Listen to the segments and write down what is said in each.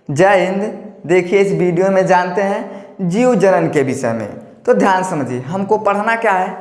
जय हिंद। देखिए इस वीडियो में जानते हैं जीव जनन के विषय में। तो ध्यान समझिए, हमको पढ़ना क्या है,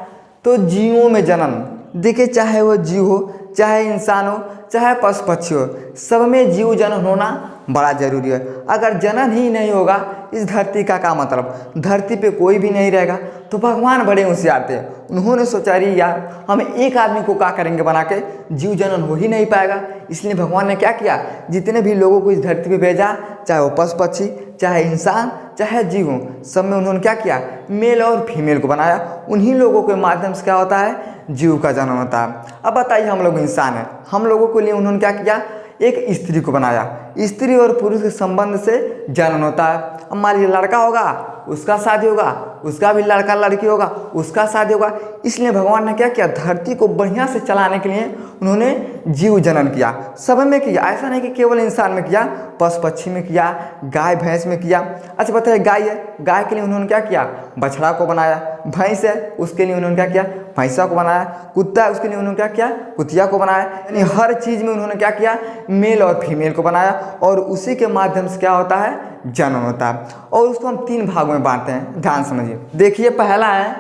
तो जीवों में जनन। देखिए चाहे वो जीव हो, चाहे इंसान हो, चाहे पशु पक्षी हो, सब में जीव जनन होना बड़ा जरूरी है। अगर जनन ही नहीं होगा इस धरती का क्या मतलब, धरती पे कोई भी नहीं रहेगा। तो भगवान बड़े होशियार थे, उन्होंने सोचा रही यार हम एक आदमी को क्या करेंगे बना के, जीव जनन हो ही नहीं पाएगा। इसलिए भगवान ने क्या किया, जितने भी लोगों को इस धरती पे भेजा, चाहे वो पशु पक्षी, चाहे इंसान, चाहे जीव हो, सब में उन्होंने क्या किया, मेल और फीमेल को बनाया। उन्हीं लोगों के माध्यम से क्या होता है, जीव का जन्म होता है। अब बताइए हम लोग इंसान हैं, हम लोगों के लिए उन्होंने क्या किया, एक स्त्री को बनाया। स्त्री और पुरुष के संबंध से जन्म होता है। अब मान लीजिए लड़का होगा, उसका शादी होगा, उसका भी लड़का लड़की होगा, उसका शादी होगा। इसलिए भगवान ने क्या किया, धरती को बढ़िया से चलाने के लिए उन्होंने जीव जनन किया। सब में किया, ऐसा नहीं कि केवल इंसान में किया, पशु पक्षी में किया, गाय भैंस में किया। अच्छा बताइए, गाय है, गाय के लिए उन्होंने क्या किया, बछड़ा को बनाया। भैंस है, उसके लिए उन्होंने क्या किया, भैंसा को बनाया। कुत्ता है, उसके लिए उन्होंने क्या किया, कुतिया को बनाया। यानी हर चीज़ में उन्होंने क्या किया, मेल और फीमेल को बनाया। और उसी के माध्यम से क्या होता है, जन्म होता है। और उसको हम 3 भागों में बांटते हैं, ध्यान समझिए। देखिए पहला है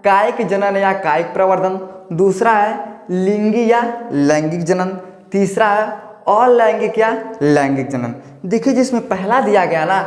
कायिक जनन या कायिक प्रवर्धन, दूसरा है लिंगी या लैंगिक जनन, तीसरा है अलैंगिक या लैंगिक जनन। देखिए जिसमें पहला दिया गया ना,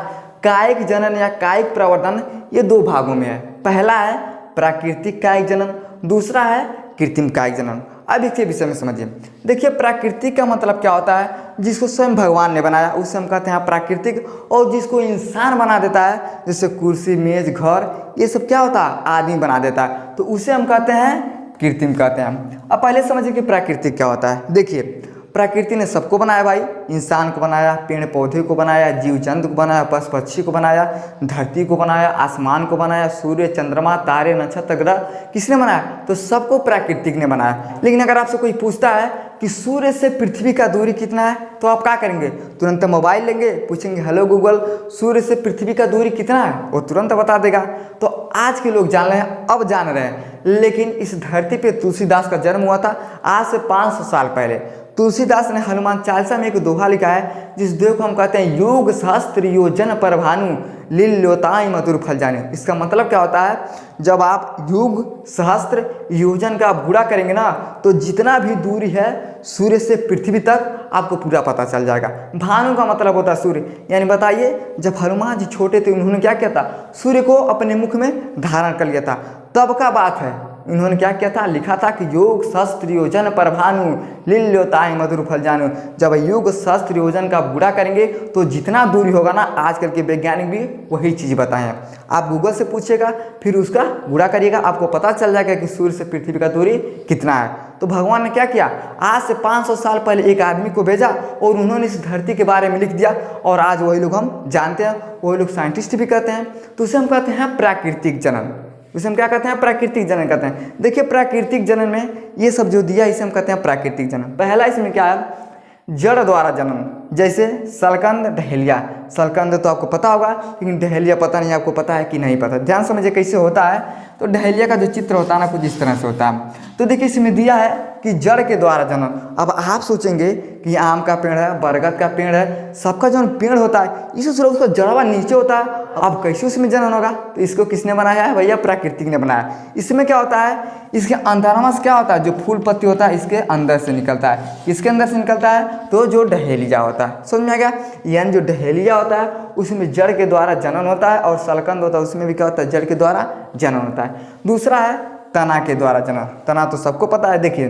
कायिक जनन या कायिक प्रवर्धन, ये 2 भागों में है। पहला है प्राकृतिक कायिक जनन, दूसरा है कृत्रिम कायिक जनन। अब इसके विषय में समझिए। देखिए प्राकृतिक का मतलब क्या होता है, जिसको स्वयं भगवान ने बनाया उसे हम कहते हैं प्राकृतिक। और जिसको इंसान बना देता है, जैसे कुर्सी, मेज, घर, ये सब क्या होता है, आदमी बना देता है, तो उसे हम कहते हैं कृत्रिम कहते हैं। अब पहले समझिए कि प्राकृतिक क्या होता है। देखिए प्रकृति ने सबको बनाया भाई, इंसान को बनाया, पेड़ पौधे को बनाया, जीव जंतु को बनाया, पशु पक्षी को बनाया, धरती को बनाया, आसमान को बनाया, सूर्य, चंद्रमा, तारे, नक्षत्र, ग्रह, किसने बनाया, तो सबको प्राकृतिक ने बनाया। लेकिन अगर आपसे कोई पूछता है कि सूर्य से पृथ्वी का दूरी कितना है, तो आप क्या करेंगे, तुरंत मोबाइल लेंगे, पूछेंगे हेलो गूगल सूर्य से पृथ्वी का दूरी कितना है, वो तुरंत बता देगा। तो आज के लोग जान रहे हैं, अब जान रहे हैं। लेकिन इस धरती पे तुलसीदास का जन्म हुआ था आज से 500 साल पहले। तुलसीदास ने हनुमान चालीसा में एक दोहा लिखा है, जिस दोहे को हम कहते हैं योग सहस्त्र योजन पर भानु लील्योताई मधुर फल जाने। इसका मतलब क्या होता है, जब आप युग सहस्त्र योजन का आप गुणा करेंगे ना, तो जितना भी दूरी है सूर्य से पृथ्वी तक आपको पूरा पता चल जाएगा। भानु का मतलब होता है सूर्य। यानी बताइए जब हनुमान जी छोटे थे, उन्होंने क्या किया था, सूर्य को अपने मुख में धारण कर लिया था। तब का बात है, इन्होंने क्या किया था, लिखा था कि योग सहस्त्र योजन पर भानु लील्योताई मधुर फल जानू। जब योग सहस्त्र योजन का गुणा करेंगे तो जितना दूरी होगा ना, आजकल के वैज्ञानिक भी वही चीज़ बताए हैं। आप गूगल से पूछिएगा, फिर उसका गुणा करिएगा, आपको पता चल जाएगा कि सूर्य से पृथ्वी का दूरी कितना है। तो भगवान ने क्या किया, आज से 500 साल पहले एक आदमी को भेजा और उन्होंने इस धरती के बारे में लिख दिया। और आज वही लोग हम जानते हैं, वही लोग साइंटिस्ट भी कहते हैं। तो उसे हम कहते हैं प्राकृतिक जनन। इसे हम क्या कहते हैं, प्राकृतिक जनन कहते हैं। देखिए प्राकृतिक जनन में ये सब जो दिया, इसे हम कहते हैं प्राकृतिक जनन। पहला इसमें क्या है, जड़ द्वारा जनन, जैसे सलकंद, डहेलिया। सलकंद तो आपको पता होगा, लेकिन डहेलिया पता नहीं, आपको पता है कि नहीं पता। ध्यान समझिए कैसे होता है। तो डहेलिया का जो चित्र होता है ना, कुछ इस तरह से होता है। तो देखिए इसमें दिया है कि जड़ के द्वारा जनन। अब आप सोचेंगे कि आम का पेड़ है, बरगद का पेड़ है, सबका जो पेड़ होता है इसी से उसका जड़वा नीचे होता है। अब कैसे उसमें जनन होगा, तो इसको किसने बनाया है, भैया प्राकृतिक ने बनाया। इसमें क्या होता है, इसके अंतरमा से क्या होता है, जो फूल पत्ती होता है इसके अंदर से निकलता है। इसके अंदर से निकलता है तो जो डहेलिया होता है, समझ में आ गया। यानी जो डहेलिया होता है उसमें जड़ के द्वारा जनन होता है, और सलकंद होता है उसमें भी क्या होता है, जड़ के द्वारा जनन होता है। दूसरा है तना के द्वारा जनन। तना तो सबको पता है, देखिए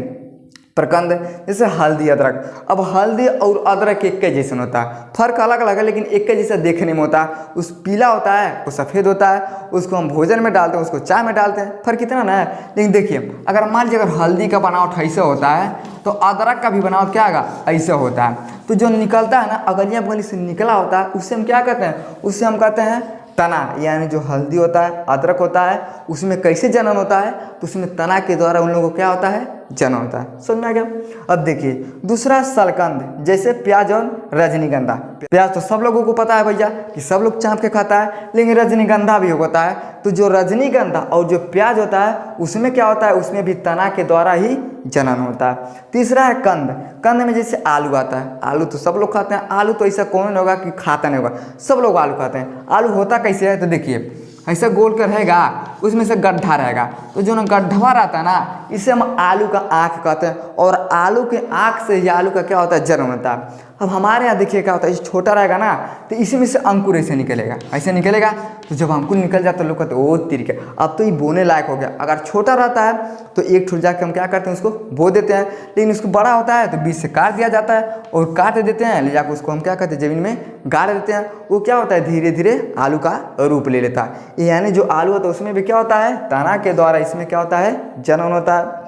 प्रकंद, जैसे हल्दी, अदरक। अब हल्दी और अदरक एक के जैसा होता है, फर्क अलग अलग है लेकिन एक के जैसा देखने में होता है। उस पीला होता है, वो सफ़ेद होता है, उसको हम भोजन में डालते हैं, उसको चाय में डालते हैं, फर्क इतना ना है। लेकिन देखिए अगर मान लीजिए अगर हल्दी का बनावट ऐसा होता है, तो अदरक का भी बनावट क्या होगा, ऐसा होता है। तो जो निकलता है ना, अगलिया बगली से निकला होता है, उससे हम क्या कहते हैं, उससे हम कहते हैं तना। यानी जो हल्दी होता है, अदरक होता है, उसमें कैसे जनन होता है, तो उसमें तना के द्वारा उन लोगों को क्या होता है, जनन होता है। समझ में आ गया। अब देखिए दूसरा सलकंद, जैसे प्याज और रजनीगंधा। प्याज तो सब लोगों को पता है भैया कि सब लोग चाप के खाता है, लेकिन रजनीगंधा भी होता है। तो जो रजनीगंधा और जो प्याज होता है उसमें क्या होता है, उसमें भी तना के द्वारा ही जनन होता है। तीसरा है कंद। कंद में जैसे आलू आता है, आलू तो सब लोग खाते हैं। आलू तो ऐसा कौन नहीं होगा कि खाता नहीं होगा, सब लोग आलू खाते हैं। आलू होता कैसे है, तो देखिए ऐसा गोल कर रहेगा, उसमें से गड्ढा रहेगा, तो जो ना गड्ढा रहता है ना, इसे हम आलू का आँख कहते हैं। और आलू के आँख से ही आलू का क्या होता है, जन्म होता है। अब हमारे यहाँ देखिए क्या होता है, छोटा रहेगा ना, तो इसी में से अंकुर ऐसे निकलेगा, ऐसे निकलेगा। तो जब अंकुर निकल जाता है लोग कहते हैं ओ तिरके, अब तो ये बोने लायक हो गया। अगर छोटा रहता है तो एक ठुट जाके हम क्या करते हैं, उसको बो देते हैं। लेकिन उसको बड़ा होता है तो बीच से काट दिया जाता है, और काट देते हैं ले जाकर उसको हम क्या करते हैं, ज़मीन में गाड़ देते हैं। वो क्या होता है, धीरे धीरे आलू का रूप ले लेता है। यानी जो आलू होता है उसमें भी क्या होता है, तना के द्वारा इसमें क्या होता है, जनन होता है।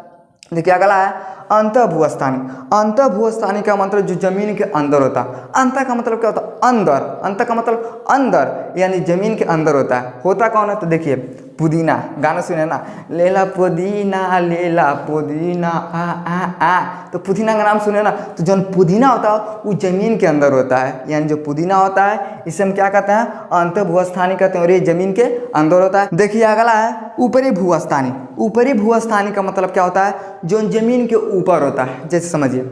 देखिए अगला है अंतःभूस्थानी। अंतःभूस्थानी का मतलब जो जमीन के अंदर होता है। अंत का मतलब क्या होता है, अंदर। अंत का मतलब अंदर, यानी जमीन के अंदर होता है। होता कौन है, तो देखिए पुदीना, गाना सुने ना, लेला पुदीना आ। तो पुदीना का नाम सुने ना, तो जो पुदीना होता है वो जमीन के अंदर होता है। यानी जो पुदीना होता है इसे हम क्या कहते हैं, अंतःभूस्थानी कहते हैं, और ये जमीन के अंदर होता है। देखिए अगला है ऊपरी भूस्थानी। ऊपरी भूस्थानी का मतलब क्या होता है, जो जमीन के ऊपर होता है। जैसे समझिए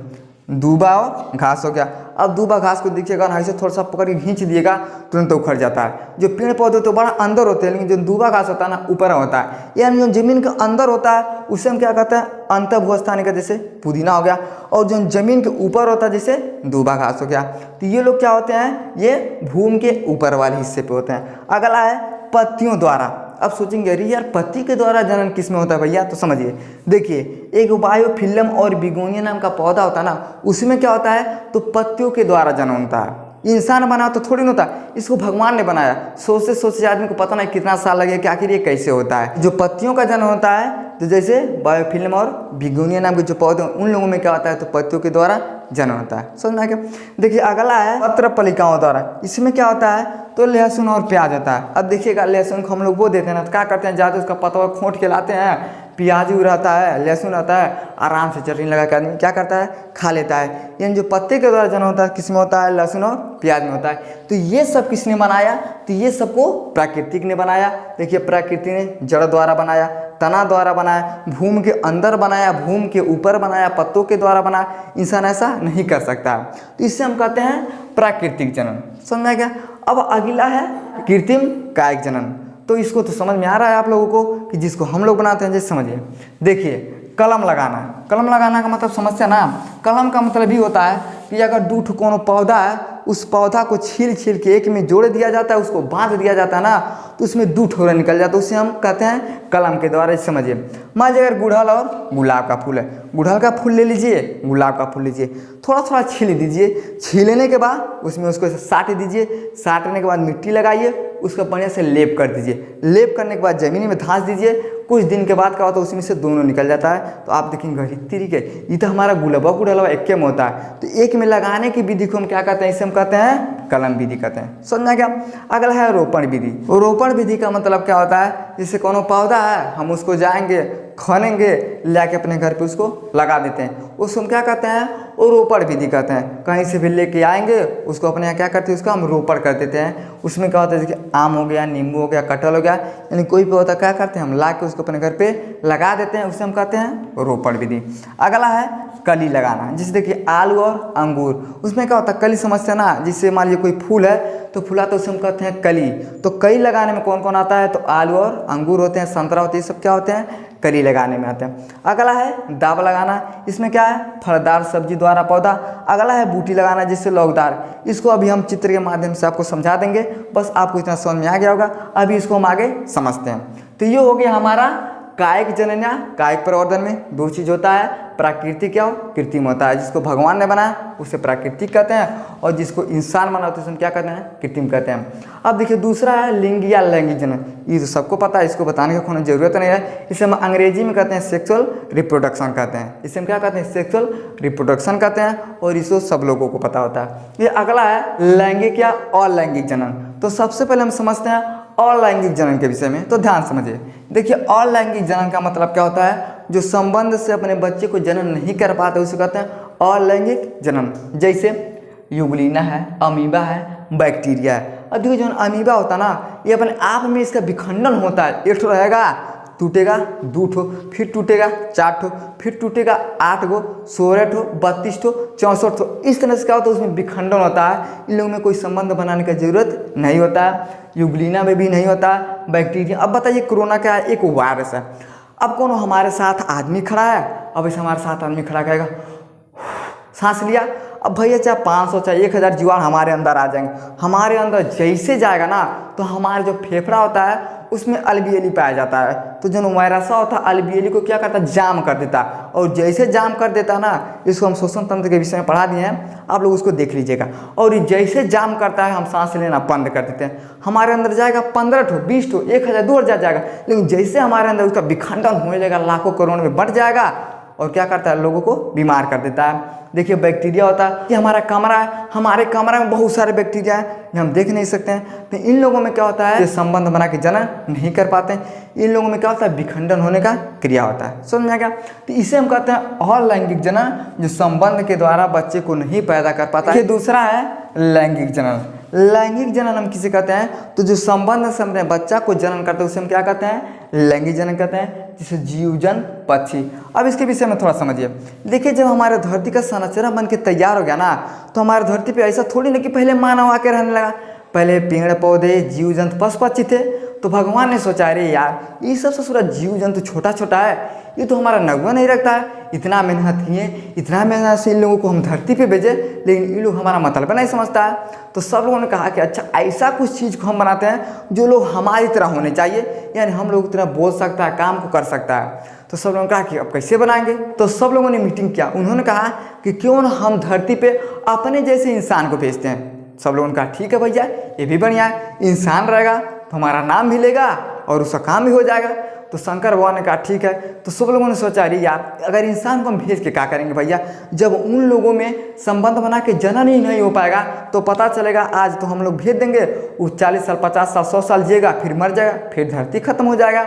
दूबा और घास हो गया। अब दूबा घास को देखिएगा ना, ऐसे थोड़ा सा पकड़ के खींच दिएगा तुरंत उखड़ जाता है। जो पेड़ पौधे तो बड़ा अंदर होते हैं, लेकिन जो दूबा घास होता है ना, ऊपर होता है। यानी जो जमीन के अंदर होता है उसे हम क्या कहते हैं, अंतःभूस्थानी का, जैसे पुदीना हो गया। और जो जमीन के ऊपर होता है जैसे दूबा घास हो गया। तो ये लोग क्या होते हैं, ये भूमि के ऊपर वाले हिस्से पे होते हैं। अगला है पत्तियों द्वारा। अब सोचेंगे अरे यार पत्ती के द्वारा जनन किस में होता है भैया, तो समझिए। देखिए एक बायोफिल्म और बिगोनिया नाम का पौधा होता है ना, उसमें क्या होता है, तो पत्तियों के द्वारा जनन होता है। इंसान बना तो थोड़ी ना होता, इसको भगवान ने बनाया। सोचते सोचते आदमी को पता नहीं कितना साल लगे कि आखिर ये कैसे होता है। जो पत्तियों का जन्म होता है, तो जैसे बायोफिल्म और बिगोनिया नाम के जो पौधे उन लोगों में क्या होता है, तो पत्तियों के द्वारा जन्म होता है। समझ में आ गया। देखिए अगला है पत्र पलिकाओं द्वारा। इसमें क्या होता है, तो लहसुन और प्याज होता है। अब देखिएगा लहसुन को हम लोग बो देते हैं ना, तो क्या करते हैं, ज़्यादा उसका पतवा खोंट के लाते हैं, प्याज भी रहता है, लहसुन रहता है, आराम से चटनी लगा के आदमी क्या करता है, खा लेता है। यानी जो पत्ते के द्वारा जन्म होता है किस में होता है, लहसुन और प्याज में होता है। तो ये सब किसने बनाया, तो ये सबको प्राकृतिक ने बनाया। देखिए प्रकृति ने जड़ द्वारा बनाया, तना द्वारा बनाया, भूमि के अंदर बनाया, भूमि के ऊपर बनाया, पत्तों के द्वारा बनाया। इंसान ऐसा नहीं कर सकता। तो इससे हम कहते हैं प्राकृतिक जनन। समझ में आ गया। अब अगला है कृत्रिम कायिक जनन। तो इसको तो समझ में आ रहा है आप लोगों को कि जिसको हम लोग बनाते हैं। जैसे समझिए, देखिए कलम लगाना। कलम लगाना का मतलब समस्या ना, कलम का मतलब ही होता है कि अगर दो ठो कोनो पौधा है, उस पौधा को छील छील के एक में जोड़ दिया जाता है, उसको बांध दिया जाता है ना, तो उसमें दो ठोरा निकल जाता है। उसे हम कहते हैं कलम के द्वारा। समझिए मान लीजिए अगर गुड़हल और गुलाब का फूल है, गुड़हल का फूल ले लीजिए, गुलाब का फूल लीजिए, थोड़ा थोड़ा छील दीजिए। छीलने के बाद उसमें उसको साट दीजिए। साटने के बाद मिट्टी लगाइए, उसको बढ़िया से लेप कर दीजिए। लेप करने के बाद ज़मीन में धंस दीजिए। कुछ दिन के बाद क्या होता है, उसमें से दोनों निकल जाता है। तो आप देखेंगे तरीके ये तो हमारा गुड़हलवा एक में होता है। तो एक में लगाने की विधि को हम क्या कहते हैं, इसे हम कहते हैं कलम विधि कहते हैं। समझना क्या। अगला है रोपण विधि। रोपण विधि का मतलब क्या होता है, जैसे कोनो पौधा है, हम उसको जाएंगे खनेंगे, लाके अपने घर पे उसको लगा देते हैं, उसको हम क्या कहते हैं, वो रोपण विधि कहते हैं। कहीं से भी लेके आएंगे उसको अपने यहाँ क्या करते हैं, उसका हम रोपण कर देते हैं। उसमें क्या होता है, जैसे आम हो गया, नींबू हो गया, कटहल हो गया, यानी कोई पौधा क्या करते हैं, हम ला के उसको अपने घर पे लगा देते हैं, उसे हम कहते हैं रोपण विधि। अगला है कली लगाना। जैसे देखिए आलू और अंगूर, उसमें क्या होता है, कली समझते हैं ना। जिससे मान लीजिए कोई फूल है तो फूला तो उसे हम कहते हैं कली। तो कली लगाने में कौन कौन आता है, तो आलू और अंगूर होते हैं, संतरा होते हैं, सब क्या होते हैं, कली लगाने में आते हैं। अगला है दाव लगाना। इसमें क्या है, फलदार सब्जी द्वारा पौधा। अगला है बूटी लगाना, जिससे लौकदार। इसको अभी हम चित्र के माध्यम से आपको समझा देंगे, बस आपको इतना समझ में आ गया होगा। अभी इसको हम आगे समझते हैं। तो ये हो गया हमारा कायिक जनन या कायिक प्रवर्धन में दो चीज़ होता है, प्राकृतिक या कृत्रिम होता है। जिसको भगवान ने बनाया उसे प्राकृतिक कहते हैं, और जिसको इंसान बना तो उसे क्या कहते हैं, कृत्रिम कहते हैं। अब देखिए दूसरा है लिंग या लैंगिक जनन। ये तो सबको पता है, इसको बताने की कोई ज़रूरत नहीं है। इसे हम अंग्रेजी में कहते हैं सेक्सुअल रिप्रोडक्शन कहते हैं। इसे हम क्या कहते हैं, सेक्सुअल रिप्रोडक्शन कहते हैं, और इसको सब लोगों को पता होता है। ये अगला है लैंगिक या अलैंगिक जनन। तो सबसे पहले हम समझते हैं अलैंगिक जनन के विषय में। तो ध्यान समझिए। देखिए अलैंगिक जनन का मतलब क्या होता है, जो संबंध से अपने बच्चे को जन्म नहीं कर पाते उसे कहते हैं अलैंगिक जनन। जैसे यूग्लिना है, अमीबा है, बैक्टीरिया है। अब देखो जो अमीबा होता है ना, ये अपने आप में इसका विखंडन होता है। एक ठो रहेगा, टूटेगा 2 ठो, फिर टूटेगा 4 ठो, फिर टूटेगा 8 गो, 16 ठो, 32 ठो, 64 ठो। इस तरह से क्या होता है, उसमें विखंडन होता है। इन लोगों में कोई संबंध बनाने की जरूरत नहीं होता है। यूग्लिना में भी नहीं होता, बैक्टीरिया। अब बताइए कोरोना क्या है, एक वायरस है। अब कौन हमारे साथ आदमी खड़ा है, अब ऐसे हमारे साथ आदमी खड़ा करेगा, सांस लिया, अब भैया चाहे 500 चाहे 1000 जीवाणु हमारे अंदर आ जाएंगे। हमारे अंदर जैसे जाएगा ना, तो हमारे जो फेफड़ा होता है उसमें अल्वियली पाया जाता है। तो जो वायरस होता है अल्वियली को क्या करता है, जाम कर देता है। और जैसे जाम कर देता है ना, इसको हम श्वसन तंत्र के विषय में पढ़ा दिए हैं, आप लोग उसको देख लीजिएगा। और ये जैसे जाम करता है, हम सांस लेना बंद कर देते हैं। हमारे अंदर जाएगा 15 ठो, 20 ठो, 1000, 2000 जाएगा। लेकिन जैसे हमारे अंदर उसका विखंडन होने लगेगा, लाखों करोड़ में बढ़ जाएगा और क्या करता है, लोगों को बीमार कर देता है। देखिए बैक्टीरिया होता है कि हमारा कमरा है, हमारे कमरे में बहुत सारे बैक्टीरिया है, ये हम देख नहीं सकते हैं। तो इन लोगों में क्या होता है, ये संबंध बना के जनन नहीं कर पाते हैं। इन लोगों में क्या होता है, विखंडन होने का क्रिया होता है। समझ में आ गया? तो इसे हम कहते हैं अलैंगिक जनन, जो संबंध के द्वारा बच्चे को नहीं पैदा कर पाता है। दूसरा है लैंगिक जनन। लैंगिक जनन हम किसे कहते हैं, तो जो संबंध से अपने बच्चा को जनन करते हैं उसे हम क्या कहते हैं, लैंगिक जनन कहते हैं, जिसे जीवजंत पक्षी। अब इसके विषय में थोड़ा समझिए। देखिए जब हमारे धरती का संरचना बन के तैयार हो गया ना, तो हमारे धरती पे ऐसा थोड़ी ना कि पहले मानव आके रहने लगा। पहले पेड़ पौधे, जीव जंतु, पशु पक्षी थे। तो भगवान ने सोचा अरे यार ये सब से पूरा जीव जंतु छोटा छोटा है, ये तो हमारा नगवा नहीं रखता है। इतना मेहनत किए, इतना मेहनत से इन लोगों को हम धरती पे भेजे, लेकिन ये लोग हमारा मतलब नहीं समझता है। तो सब लोगों ने कहा कि अच्छा ऐसा कुछ चीज़ को हम बनाते हैं जो लोग हमारी तरह होने चाहिए, यानी हम लोग की तरह बोल सकता है, काम को कर सकता है। तो सब लोगों ने कहा कि अब कैसे बनाएंगे। तो सब लोगों ने मीटिंग किया। उन्होंने कहा कि क्यों ना हम धरती पे अपने जैसे इंसान को भेजते हैं। सब लोगों ने कहा ठीक है भैया, ये भी बढ़िया है, इंसान रहेगा तो हमारा नाम भी लेगा और उसका काम भी हो जाएगा। तो शंकर भगवान ने कहा ठीक है। तो सब लोगों ने सोचा अरे यार अगर इंसान को हम भेज के क्या करेंगे भैया, जब उन लोगों में संबंध बना के जनन ही नहीं हो पाएगा तो पता चलेगा आज तो हम लोग भेज देंगे, वो 40 साल, 50 साल, 100 साल जिएगा, फिर मर जाएगा, फिर धरती खत्म हो जाएगा।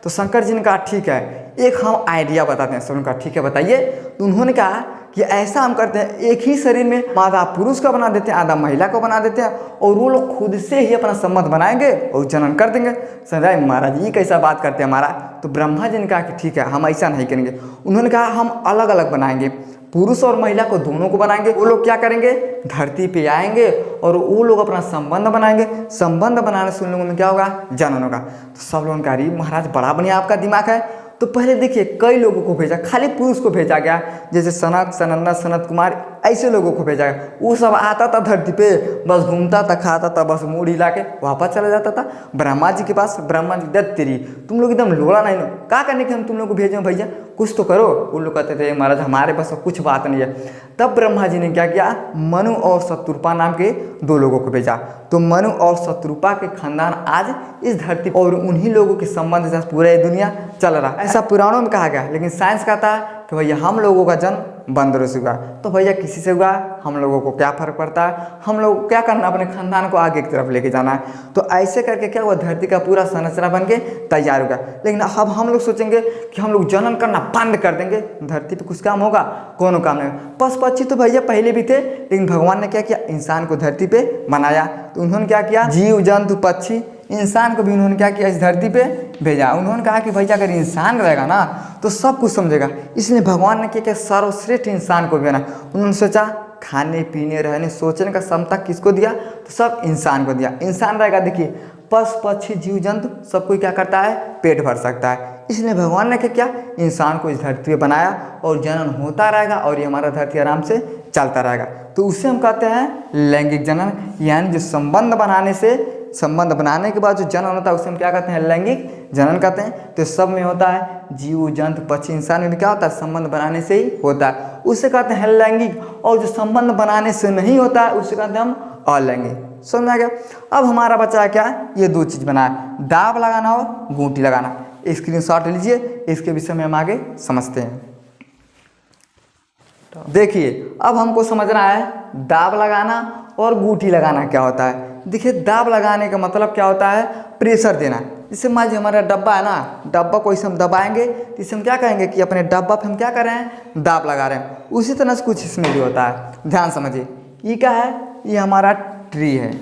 तो शंकर जी ने कहा ठीक है, एक हम आइडिया बताते हैं। सब लोगों ने कहा ठीक है बताइए। तो उन्होंने कहा कि ऐसा हम करते हैं, एक ही शरीर में आधा पुरुष का बना देते हैं, आधा महिला को बना देते हैं, और वो लोग खुद से ही अपना संबंध बनाएंगे और जनन कर देंगे। समझाए महाराज ये कैसा बात करते हैं हमारा। तो ब्रह्मा जी ने कहा कि ठीक है हम ऐसा नहीं करेंगे। उन्होंने कहा हम अलग अलग बनाएंगे, पुरुष और महिला को दोनों को बनाएंगे। वो लोग क्या करेंगे, धरती पे आएंगे और वो लोग अपना संबंध बनाएंगे। संबंध बनाने से उन लोगों में क्या होगा, जनन होगा। तो सब लोगों ने कहा अरे महाराज बड़ा बढ़िया आपका दिमाग है। तो पहले देखिए कई लोगों को भेजा, खाली पुरुष को भेजा गया, जैसे सनक, सनंदा, सनत कुमार, ऐसे लोगों को भेजा गया। वो सब आता था धरती पे, बस घूमता था, खाता था, बस मुड़ हिला के वापस चला जाता था ब्रह्मा जी के पास। ब्रह्मा जी दत्त तेरी तुम लोग एकदम लोड़ा नहीं, क्या करने के हम तुम लोग को भेजें भैया, कुछ तो करो। वो लोग कहते थे महाराज हमारे पास कुछ बात नहीं है। तब ब्रह्मा जी ने क्या किया, मनु और शत्रुपा नाम के 2 लोगों को भेजा। तो मनु और शत्रुपा के खानदान आज इस धरती और उन्हीं लोगों के संबंध से पूरा दुनिया चल रहा है, ऐसा पुराणों में कहा गया। लेकिन साइंस कहता है कि भैया हम लोगों का जन्म बंदरों से हुआ। तो भैया किसी से हुआ, हम लोगों को क्या फर्क पड़ता है, हम लोग को क्या करना, अपने खानदान को आगे की तरफ लेके जाना है। तो ऐसे करके क्या हुआ, धरती का पूरा संरचना बन के तैयार होगा। लेकिन अब हम लोग सोचेंगे कि हम लोग जनन करना बंद कर देंगे, धरती पे कुछ काम होगा, कोनो काम नहीं। पशु पक्षी तो भैया पहले भी थे, लेकिन भगवान ने क्या किया, इंसान को धरती पे बनाया। तो उन्होंने क्या किया, जीव जंतु पक्षी, इंसान को भी उन्होंने क्या किया, इस धरती पे भेजा। उन्होंने कहा कि भैया अगर इंसान रहेगा ना तो सब कुछ समझेगा, इसलिए भगवान ने क्या किया, सर्वश्रेष्ठ इंसान को भेजा। उन्होंने सोचा खाने पीने रहने सोचने का क्षमता किसको दिया, तो सब इंसान को दिया। इंसान रहेगा, देखिए पशु पक्षी जीव जंतु सब कोई क्या करता है, पेट भर सकता है। इसलिए भगवान ने क्या किया, इंसान को इस धरती पे बनाया और जनन होता रहेगा और ये हमारा धरती आराम से चलता रहेगा। तो उसे हम कहते हैं लैंगिक जनन, यानी जो संबंध बनाने से, संबंध बनाने के बाद जो जनन होता है उसे हम क्या कहते हैं, लैंगिक जनन कहते हैं। तो सब में होता है, जीव जंतु पक्षी इंसान में भी क्या होता है, संबंध बनाने से ही होता है, उसे कहते हैं लैंगिक। और जो संबंध बनाने से नहीं होता है उसे कहते हैं हम अलैंगिक। समझ आ गया। अब हमारा बचा है क्या, ये 2 चीज़ बना है, दाब लगाना और गूंटी लगाना। स्क्रीनशॉट लीजिए, इसके विषय में हम आगे समझते हैं। देखिए अब हमको समझना है दाब लगाना और गूंटी लगाना क्या होता है। देखिए दाब लगाने का मतलब क्या होता है, प्रेशर देना। जैसे मान लीजिए हमारा डब्बा है ना, डब्बा को इसे हम दबाएंगे तो इसे हम क्या कहेंगे कि अपने डब्बा पे हम क्या कर रहे हैं, दाब लगा रहे हैं। उसी तरह से कुछ इसमें भी होता है, ध्यान समझिए। ये क्या है, ये हमारा ट्री है,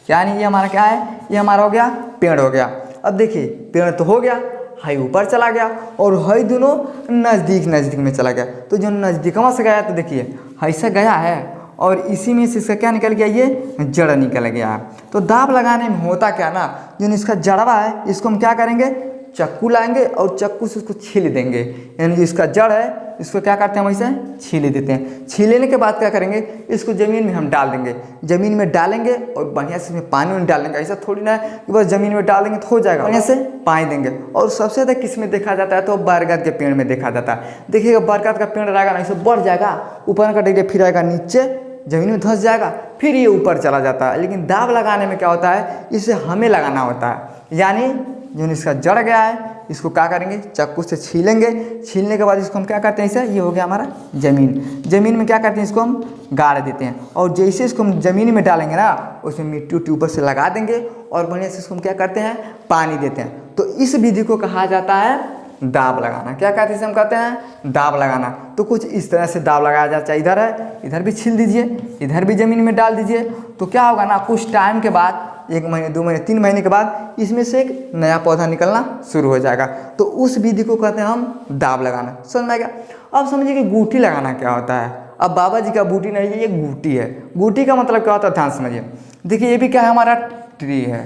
यानी ये हमारा क्या है, ये हमारा हो गया पेड़ हो गया। अब देखिए पेड़ तो हो गया, हाई ऊपर चला गया और हाई दोनों नज़दीक नज़दीक में चला गया। तो जो नज़दीकवा से गया तो देखिए ऐसा गया है और इसी में से इसका क्या निकल गया, ये जड़ निकल गया है। तो दाब लगाने में होता क्या ना, जो इसका जड़वा है इसको हम क्या करेंगे, चक्कू लाएंगे और चक्कू से उसको छील देंगे। यानी जो इसका जड़ है इसको क्या करते हैं, वैसे छील देते हैं। छीलने के बाद क्या करेंगे, इसको ज़मीन में हम डाल देंगे। ज़मीन में डालेंगे और बढ़िया से इसमें पानी में डालेंगे। ऐसा थोड़ी ना कि बस ज़मीन में डाल देंगे तो हो जाएगा, बढ़िया से पानी देंगे। और सबसे ज़्यादा किस में देखा जाता है, तो बरगद के पेड़ में देखा जाता है। देखिएगा बरगद का पेड़ रहेगा ना, इसे बढ़ जाएगा, ऊपर कटेगा, फिर आएगा नीचे, ज़मीन में धंस जाएगा, फिर ये ऊपर चला जाता है। लेकिन दाब लगाने में क्या होता है, इसे हमें लगाना होता है। यानी जो इसका जड़ गया है इसको क्या करेंगे, चाकू से छीलेंगे। छीलने के बाद इसको हम क्या करते हैं, इसे ये हो गया हमारा ज़मीन। ज़मीन में क्या करते हैं, इसको हम गाड़ देते हैं। और जैसे इसको हम ज़मीन में डालेंगे ना, उसमें मिट्टी उट्टी ऊपर से लगा देंगे और बढ़िया से इसको हम क्या करते हैं, पानी देते हैं। तो इस विधि को कहा जाता है दाब लगाना। क्या कहते हैं, इसे हम कहते हैं दाब लगाना। तो कुछ इस तरह से दाब लगाया जाता है। इधर है, इधर भी छील दीजिए, इधर भी ज़मीन में डाल दीजिए। तो क्या होगा ना, कुछ टाइम के बाद 1 महीने 2 महीने 3 महीने के बाद इसमें से एक नया पौधा निकलना शुरू हो जाएगा। तो उस विधि को कहते हैं हम दाब लगाना। समझ में आ गया। अब समझिए कि गूटी लगाना क्या होता है। अब बाबा जी का बूटी नहीं है, ये गूटी है। गूटी का मतलब क्या होता है, ध्यान समझिए। देखिए ये भी क्या है, हमारा ट्री है,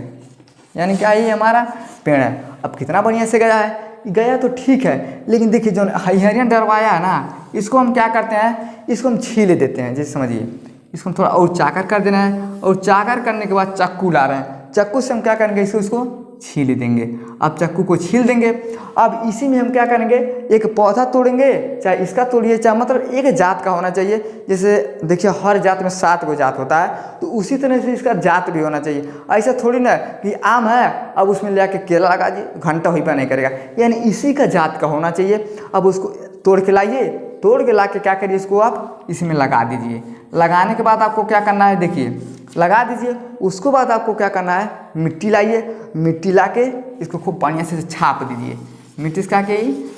यानी क्या ये हमारा पेड़ है। अब कितना बढ़िया से गया है, गया तो ठीक है, लेकिन देखिए जो हरियन डरवाया है ना, इसको हम क्या करते हैं, इसको हम छील देते हैं। जैसे समझिए इसको हम थोड़ा और चाकर कर देना है, और चाकर करने के बाद चाकू ला रहे हैं, चाकू से हम क्या करेंगे, इसको छील देंगे। अब चाकू को छील देंगे। अब इसी में हम क्या करेंगे, एक पौधा तोड़ेंगे, चाहे इसका तोड़िए, चाहे मतलब एक जात का होना चाहिए। जैसे देखिए हर जात में 7 गो जात होता है, तो उसी तरह से इसका जात भी होना चाहिए। ऐसा थोड़ी ना कि आम है अब उसमें ले आके केला लगा दिए, घंटा हुई पर नहीं करेगा। यानी इसी का जात का होना चाहिए। अब उसको तोड़ के लाइए, तोड़ के ला के क्या करिए, इसको आप इसमें लगा दीजिए। लगाने के बाद आपको क्या करना है, देखिए लगा दीजिए। उसके बाद आपको क्या करना है, मिट्टी लाइए, मिट्टी ला के इसको खूब बढ़िया से छाप दीजिए। मिट्टी से क्या के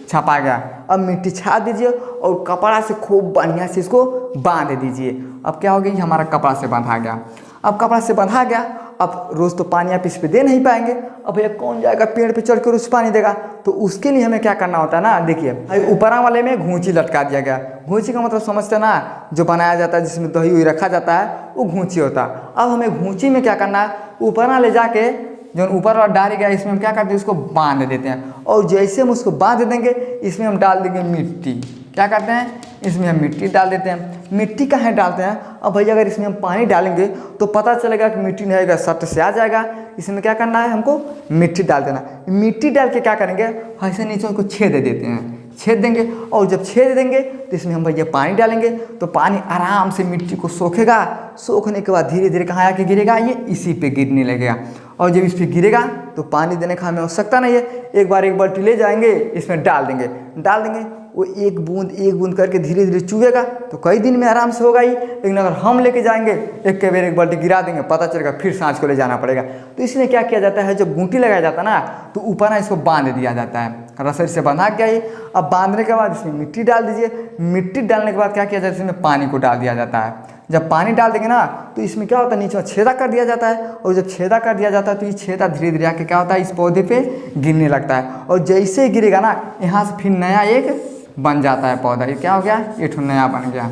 छपा गया। अब मिट्टी छाप दीजिए और कपड़ा से खूब बढ़िया से इसको बांध दीजिए। अब क्या हो गया, हमारा कपड़ा से बंधा गया। अब कपड़ा से बंधा गया, अब रोज़ तो पानी आप इस पे दे नहीं पाएंगे। अब भैया कौन जाएगा पेड़ पे चढ़ कर उस पानी देगा, तो उसके लिए हमें क्या करना होता है ना, देखिए ऊपरा वाले में घूंची लटका दिया गया। घूंची का मतलब समझते हैं ना, जो बनाया जाता है जिसमें दही वही रखा जाता है, वो घूंची होता है। अब हमें घूंची में क्या करना है, ऊपरा ले जाके जो ऊपर वाला डाल गया इसमें हम क्या करते हैं, उसको बांध देते हैं। और जैसे हम उसको बांध देंगे, इसमें हम डाल देंगे मिट्टी। क्या करते हैं, इसमें हम मिट्टी डाल देते हैं। मिट्टी कहाँ डालते हैं, अब भैया अगर इसमें हम पानी डालेंगे तो पता चलेगा कि मिट्टी नहीं आएगा, सट से आ जाएगा। इसमें क्या करना है, हमको मिट्टी डाल देना। मिट्टी डाल के क्या करेंगे, ऐसे नीचे उसको छेद दे देते हैं, छेद देंगे। और जब छेद देंगे तो इसमें हम भैया पानी डालेंगे, तो पानी आराम से मिट्टी को सोखेगा। सोखने के बाद धीरे धीरे कहाँ आके गिरेगा, ये इसी पे गिरने लगेगा। और जब इस पर गिरेगा तो पानी देने का हमें आवश्यकता नहीं है। एक बाल्टी ले जाएंगे, इसमें डाल देंगे, वो एक बूंद करके धीरे धीरे चुएगा, तो कई दिन में आराम से होगा ही। लेकिन अगर हम लेके जाएंगे एक के बेर एक बाल्टी गिरा देंगे, पता चलेगा फिर सांझ को ले जाना पड़ेगा। तो इसलिए क्या किया जाता है, जब गूंटी लगाया जाता है ना, तो ऊपर ना इसको बांध दिया जाता है, रस्सी से बंधा गया ही। अब बांधने के बाद इसमें मिट्टी डाल दीजिए। मिट्टी डालने के बाद क्या किया जाता है, इसमें पानी को डाल दिया जाता है। जब पानी डाल देंगे ना, तो इसमें क्या होता है, नीचे छेदा कर दिया जाता है। और जब छेदा कर दिया जाता है तो ये छेदा धीरे धीरे आके क्या होता है, इस पौधे पे गिरने लगता है। और जैसे ही गिरेगा ना, यहाँ से फिर नया एक बन जाता है पौधा। ये क्या हो गया, एक नया बन गया,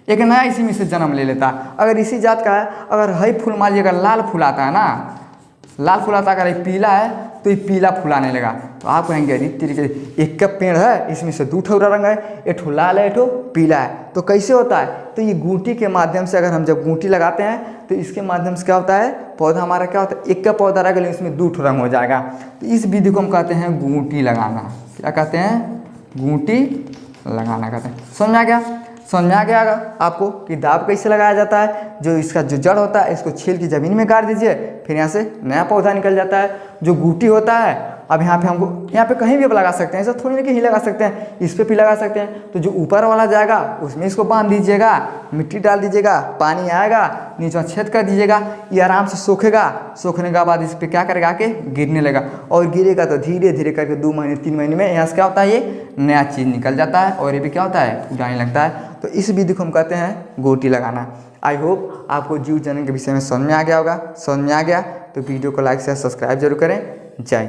एक नया इसी में से जन्म ले लेता है। अगर इसी जात का है, अगर हई फूल मान लीजिए अगर लाल फूल आता है ना, लाल फूल आता है, अगर ये पीला है तो ये पीला फुलाने लगा, तो आप कहेंगे अरे तरीके एक का पेड़ है, इसमें से 2 ठो रंग है, एक ठो लाल है, एक ठो पीला है। तो कैसे होता है, तो ये गूंटी के माध्यम से, अगर हम जब गूंटी लगाते हैं तो इसके माध्यम से क्या होता है, पौधा हमारा क्या होता है, एक का पौधा रहेगा लेकिन इसमें 2 ठो रंग हो जाएगा। तो इस विधि को हम कहते हैं गूंटी लगाना। क्या कहते हैं, गूंटी लगाना कहते हैं। समझ में आ गया, समझ में आ गया आपको कि दाब कैसे लगाया जाता है। जो इसका जो जड़ होता है इसको छील की ज़मीन में गाड़ दीजिए, फिर यहाँ से नया पौधा निकल जाता है। जो गूंटी होता है अब यहाँ पे हमको यहाँ पे कहीं भी आप लगा सकते हैं, ऐसा थोड़ी ना कहीं लगा सकते हैं, इस पे भी लगा सकते हैं। तो जो ऊपर वाला जाएगा उसमें इसको बांध दीजिएगा, मिट्टी डाल दीजिएगा, पानी आएगा, नीचे छेद कर दीजिएगा, ये आराम से सूखेगा। सूखने के बाद इस पर क्या करेगा कि गिरने लगा, और गिरेगा तो धीरे धीरे करके 2 महीने 3 महीने में यहाँ से क्या होता है, ये नया चीज़ निकल जाता है और ये भी क्या होता है, उगाने लगता है। तो इस विधि को हम कहते हैं गोटी लगाना। आई होप आपको जीव जनन के विषय में समझ में आ गया होगा। समझ में आ गया तो वीडियो को लाइक शेयर सब्सक्राइब जरूर करें। जय।